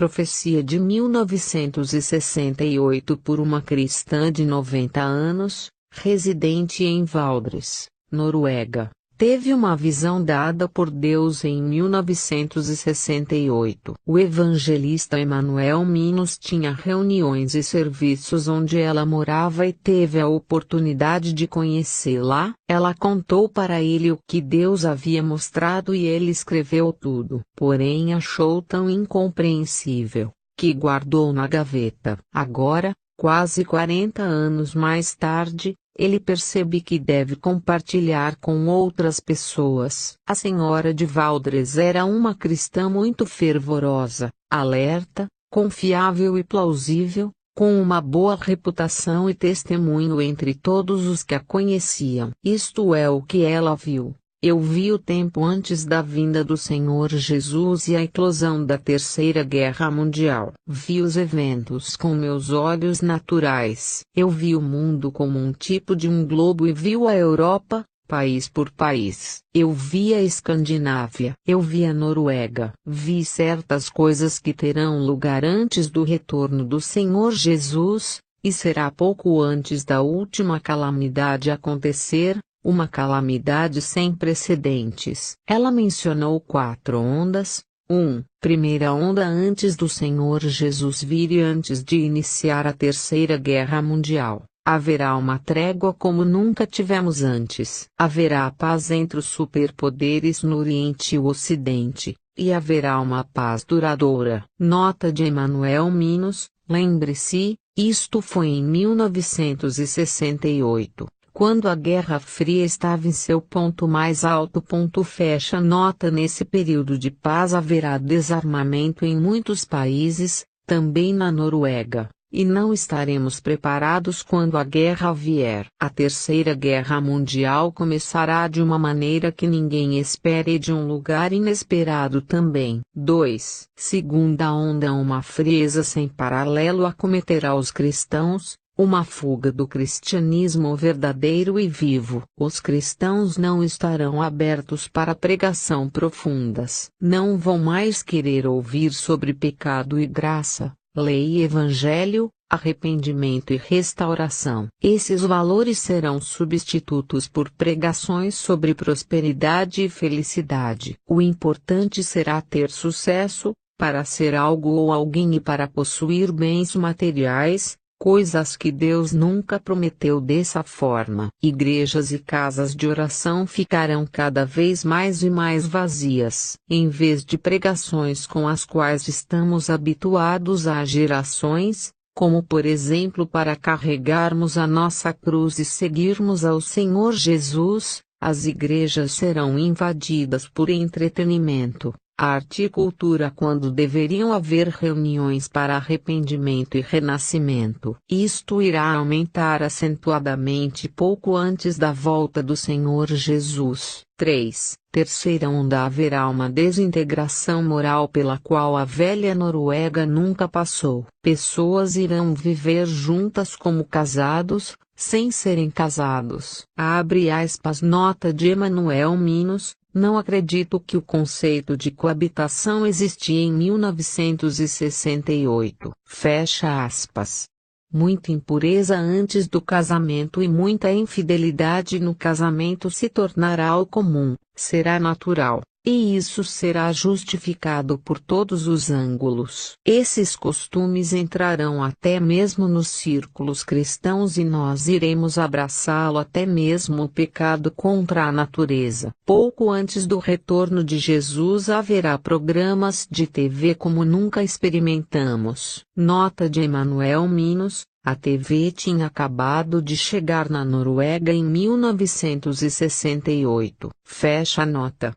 Profecia de 1968 por uma cristã de 90 anos, residente em Valdres, Noruega. Teve uma visão dada por Deus em 1968. O evangelista Emanuel Minos tinha reuniões e serviços onde ela morava e teve a oportunidade de conhecê-la. Ela contou para ele o que Deus havia mostrado e ele escreveu tudo. Porém achou tão incompreensível, que guardou na gaveta. Agora, quase 40 anos mais tarde, ele percebe que deve compartilhar com outras pessoas. A senhora de Valdres era uma cristã muito fervorosa, alerta, confiável e plausível, com uma boa reputação e testemunho entre todos os que a conheciam. Isto é o que ela viu. Eu vi o tempo antes da vinda do Senhor Jesus e a eclosão da Terceira Guerra Mundial. Vi os eventos com meus olhos naturais. Eu vi o mundo como um tipo de um globo e vi a Europa, país por país. Eu vi a Escandinávia. Eu vi a Noruega. Vi certas coisas que terão lugar antes do retorno do Senhor Jesus, e será pouco antes da última calamidade acontecer. Uma calamidade sem precedentes. Ela mencionou 4 ondas. 1. Primeira onda antes do Senhor Jesus vir e antes de iniciar a Terceira Guerra Mundial. Haverá uma trégua como nunca tivemos antes. Haverá paz entre os superpoderes no Oriente e o Ocidente, e haverá uma paz duradoura. Nota de Emanuel Minos, lembre-se, isto foi em 1968. Quando a Guerra Fria estava em seu ponto mais alto. Fecha nota. Nesse período de paz haverá desarmamento em muitos países, também na Noruega, e não estaremos preparados quando a guerra vier. A Terceira Guerra Mundial começará de uma maneira que ninguém espera e de um lugar inesperado também. 2. Segunda onda. Uma frieza sem paralelo acometerá os cristãos. Uma fuga do cristianismo verdadeiro e vivo. Os cristãos não estarão abertos para pregação profundas. Não vão mais querer ouvir sobre pecado e graça, lei e evangelho, arrependimento e restauração. Esses valores serão substitutos por pregações sobre prosperidade e felicidade. O importante será ter sucesso, para ser algo ou alguém e para possuir bens materiais, coisas que Deus nunca prometeu dessa forma. Igrejas e casas de oração ficarão cada vez mais e mais vazias. Em vez de pregações com as quais estamos habituados há gerações, como por exemplo para carregarmos a nossa cruz e seguirmos ao Senhor Jesus, as igrejas serão invadidas por entretenimento, arte e cultura quando deveriam haver reuniões para arrependimento e renascimento. Isto irá aumentar acentuadamente pouco antes da volta do Senhor Jesus. 3. Terceira onda. Haverá uma desintegração moral pela qual a velha Noruega nunca passou. Pessoas irão viver juntas como casados, sem serem casados. Abre aspas. Nota de Emanuel Minos. Não acredito que o conceito de coabitação existia em 1968. Fecha aspas. Muita impureza antes do casamento e muita infidelidade no casamento se tornará o comum, será natural, e isso será justificado por todos os ângulos. Esses costumes entrarão até mesmo nos círculos cristãos e nós iremos abraçá-lo até mesmo o pecado contra a natureza. Pouco antes do retorno de Jesus haverá programas de TV como nunca experimentamos. Nota de Emanuel Minos. A TV tinha acabado de chegar na Noruega em 1968. Fecha a nota.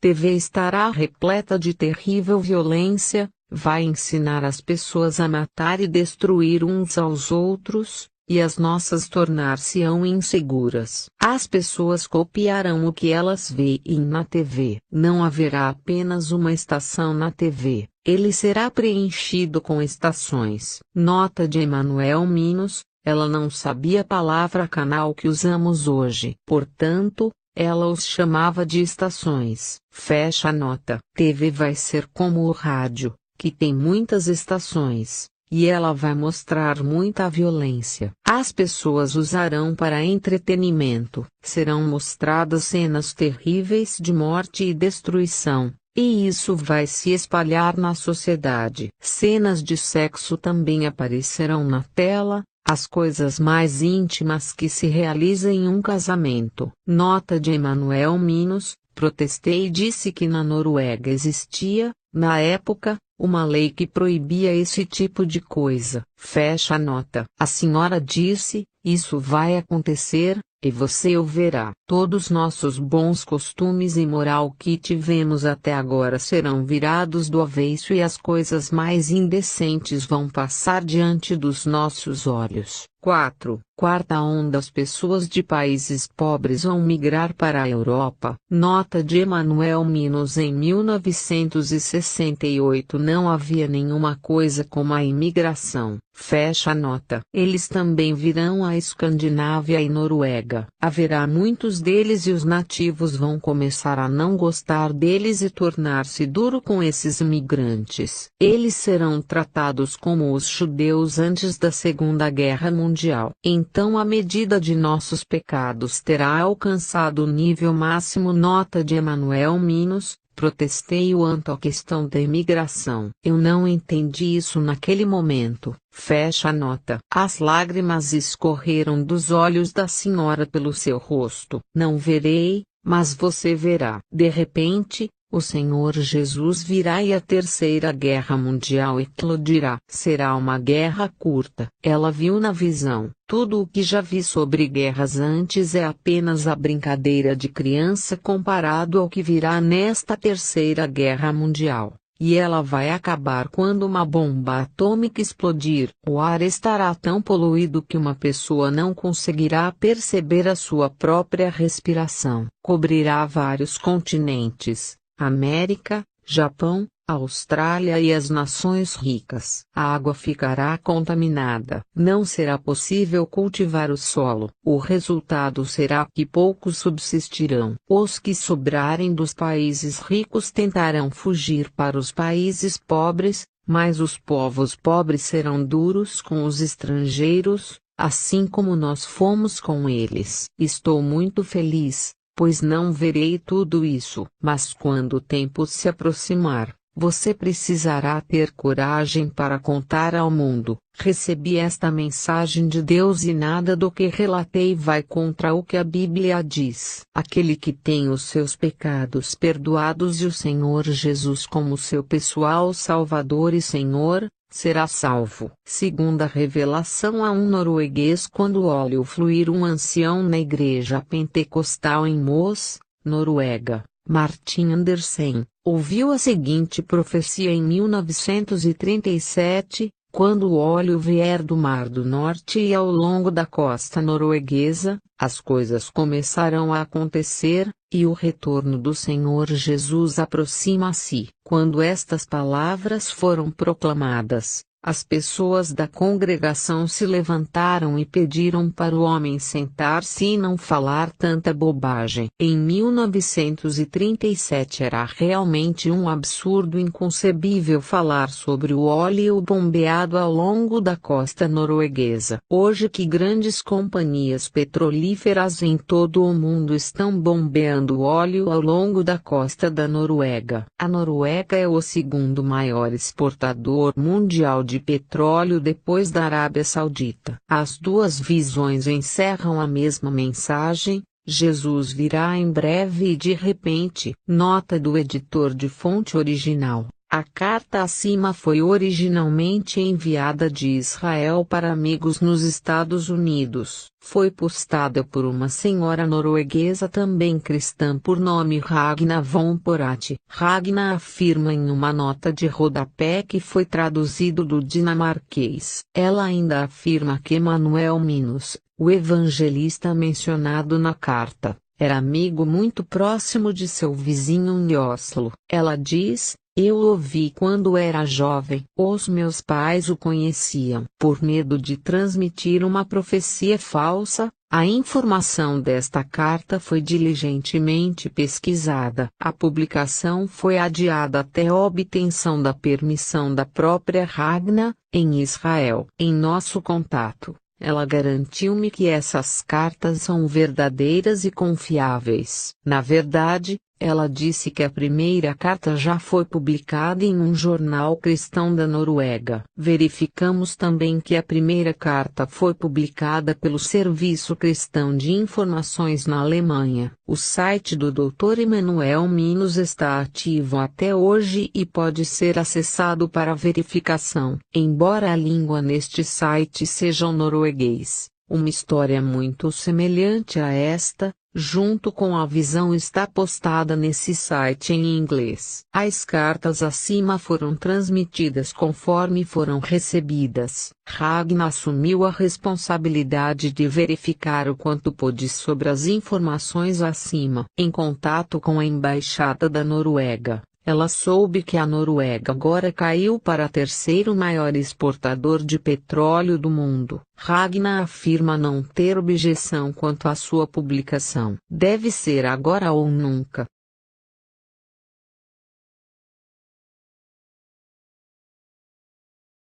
TV estará repleta de terrível violência, vai ensinar as pessoas a matar e destruir uns aos outros, e as nossas tornar-se-ão inseguras. As pessoas copiarão o que elas veem na TV. Não haverá apenas uma estação na TV, ele será preenchido com estações. Nota de Emanuel Minos, ela não sabia a palavra canal que usamos hoje. Portanto, ela os chamava de estações. Fecha a nota. TV vai ser como o rádio, que tem muitas estações, e ela vai mostrar muita violência. As pessoas usarão para entretenimento, serão mostradas cenas terríveis de morte e destruição, e isso vai se espalhar na sociedade. Cenas de sexo também aparecerão na tela, as coisas mais íntimas que se realizam em um casamento. Nota de Emanuel Minos: protestei e disse que na Noruega existia, na época, uma lei que proibia esse tipo de coisa. Fecha a nota. A senhora disse: isso vai acontecer, e você o verá. Todos nossos bons costumes e moral que tivemos até agora serão virados do avesso e as coisas mais indecentes vão passar diante dos nossos olhos. 4. Quarta onda: as pessoas de países pobres vão migrar para a Europa. Nota de Emanuel Minos: em 1968 não havia nenhuma coisa como a imigração. Fecha a nota. Eles também virão à Escandinávia e Noruega. Haverá muitos deles e os nativos vão começar a não gostar deles e tornar-se duro com esses imigrantes. Eles serão tratados como os judeus antes da Segunda Guerra Mundial. Então a medida de nossos pecados terá alcançado o nível máximo. Nota de Emanuel Minos: protestei quanto à questão da imigração. Eu não entendi isso naquele momento. Fecha a nota. As lágrimas escorreram dos olhos da senhora pelo seu rosto. Não verei, mas você verá. De repente, o Senhor Jesus virá e a Terceira Guerra Mundial eclodirá. Será uma guerra curta. Ela viu na visão. Tudo o que já vi sobre guerras antes é apenas a brincadeira de criança comparado ao que virá nesta Terceira Guerra Mundial. E ela vai acabar quando uma bomba atômica explodir. O ar estará tão poluído que uma pessoa não conseguirá perceber a sua própria respiração. Cobrirá vários continentes: América, Japão, Austrália e as nações ricas. A água ficará contaminada. Não será possível cultivar o solo. O resultado será que poucos subsistirão. Os que sobrarem dos países ricos tentarão fugir para os países pobres, mas os povos pobres serão duros com os estrangeiros, assim como nós fomos com eles. Estou muito feliz, pois não verei tudo isso. Mas quando o tempo se aproximar, você precisará ter coragem para contar ao mundo: recebi esta mensagem de Deus e nada do que relatei vai contra o que a Bíblia diz. Aquele que tem os seus pecados perdoados e o Senhor Jesus como seu pessoal Salvador e Senhor, será salvo. Segunda revelação a um norueguês: quando olho fluir um ancião na igreja pentecostal em Moss, Noruega, Martin Andersen, ouviu a seguinte profecia em 1937, quando o óleo vier do Mar do Norte e ao longo da costa norueguesa, as coisas começarão a acontecer, e o retorno do Senhor Jesus aproxima-se. Quando estas palavras foram proclamadas, as pessoas da congregação se levantaram e pediram para o homem sentar-se e não falar tanta bobagem. Em 1937 era realmente um absurdo inconcebível falar sobre o óleo bombeado ao longo da costa norueguesa. Hoje que grandes companhias petrolíferas em todo o mundo estão bombeando óleo ao longo da costa da Noruega. A Noruega é o segundo maior exportador mundial de petróleo depois da Arábia Saudita. As duas visões encerram a mesma mensagem: Jesus virá em breve e de repente. Nota do editor de fonte original: a carta acima foi originalmente enviada de Israel para amigos nos Estados Unidos. Foi postada por uma senhora norueguesa também cristã por nome Ragna von Porat. Ragna afirma em uma nota de rodapé que foi traduzido do dinamarquês. Ela ainda afirma que Emanuel Minos, o evangelista mencionado na carta, era amigo muito próximo de seu vizinho em Oslo. Ela diz: eu o ouvi quando era jovem. Os meus pais o conheciam. Por medo de transmitir uma profecia falsa, A informação desta carta foi diligentemente pesquisada. A publicação foi adiada até a obtenção da permissão da própria Ragna, em Israel. Em nosso contato, ela garantiu-me que essas cartas são verdadeiras e confiáveis. Na verdade, ela disse que a primeira carta já foi publicada em um jornal cristão da Noruega. Verificamos também que a primeira carta foi publicada pelo Serviço Cristão de Informações na Alemanha. O site do Dr. Emanuel Minos está ativo até hoje e pode ser acessado para verificação. Embora a língua neste site seja o norueguês, uma história muito semelhante a esta, junto com a visão, está postada nesse site em inglês. As cartas acima foram transmitidas conforme foram recebidas. Ragna assumiu a responsabilidade de verificar o quanto pôde sobre as informações acima. Em contato com a Embaixada da Noruega, ela soube que a Noruega agora caiu para terceiro maior exportador de petróleo do mundo. Ragna afirma não ter objeção quanto à sua publicação. Deve ser agora ou nunca.